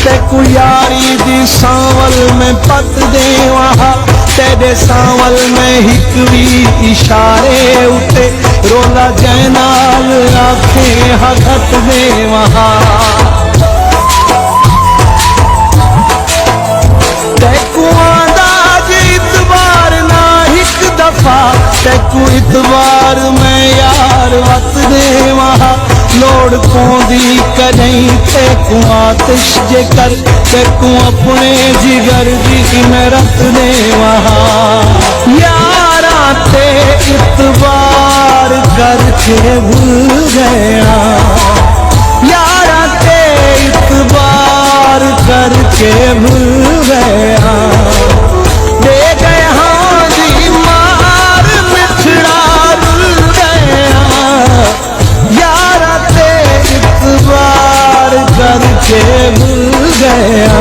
तेकू यारी दी सांवल में पत दे वहाँ तेरे सांवल में हिकवी इशारे उते रोला जैनाल आंखें हथत दे वहाँ तेकू आंदाज इतबार ना हिक दफा तेकू इतबार में यार वत दे वहाँ लोड़ पौंदी कदई तेकू आतिश जे कर तेकू अपने जिगर दी मेरत दे वहाँ यारा ते इतबार करके भूल गया यारा ते इतबार करके भूल गया दे गए हाँ जी मार मिठड़ा रुल गया यारा ते इतबार करके भूल गया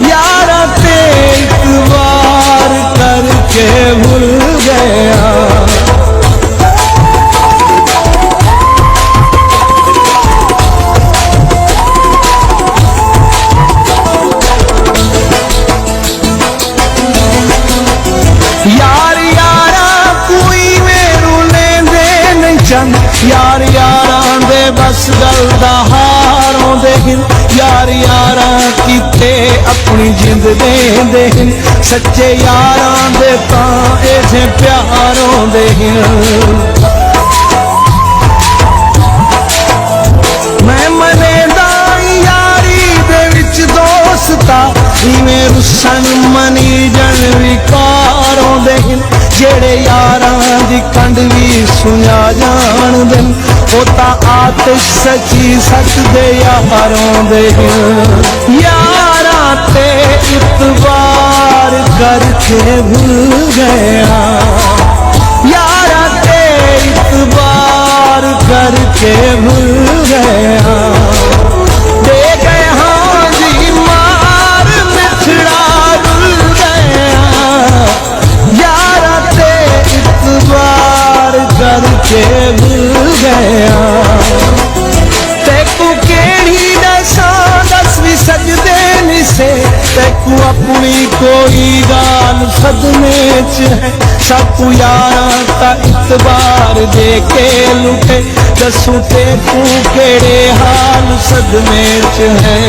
यारा ते इतबार करके भूल गया यार यारा कोई मेरू लेंदे नहीं चंद यार यारा दे बस गल दा हारों दे हिन यार यारा कीते अपनी जिंद देंदे हिन सच्चे यारां दे तां ऐसे प्यारों दे हिन मैं मनेदा यारी दे विच दोस्ता इवें रुसन मनी जन विकारों दे जेड़े यारां दी कंड भी सुना जान देन होता आतिश सची सच दे यारों दे यारां ते इतबार करके भूल गया यारां ते इतबार करके भूल गया दे गए हाँ जी मार मिठड़ा रुल गया यारा ते इतबार करके भूल गया तेकू केड़ी दसा दस भी सजदे नहीं से तेकू अपनी कोई गाल सदमे च है सबू यारा का इतबार दे के लुटे दसू तेकू केड़े हाल सदमे च है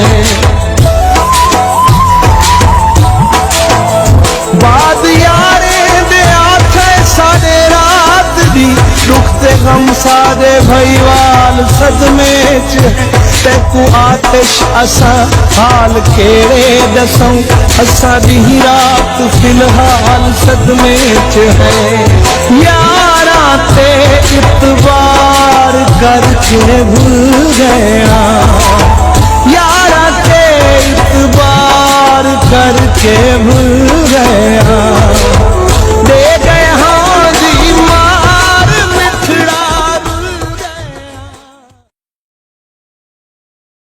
बाद यारे दे आखे साडे रात दी दुख ते गम साडे भईवाल सदमे च तेकू आतिश असा हाल केड़े दसों असा दी रात फिलहाल सदमे च है यारा ते इतबार करके भूल गया यारा ते इतबार करके भूल गया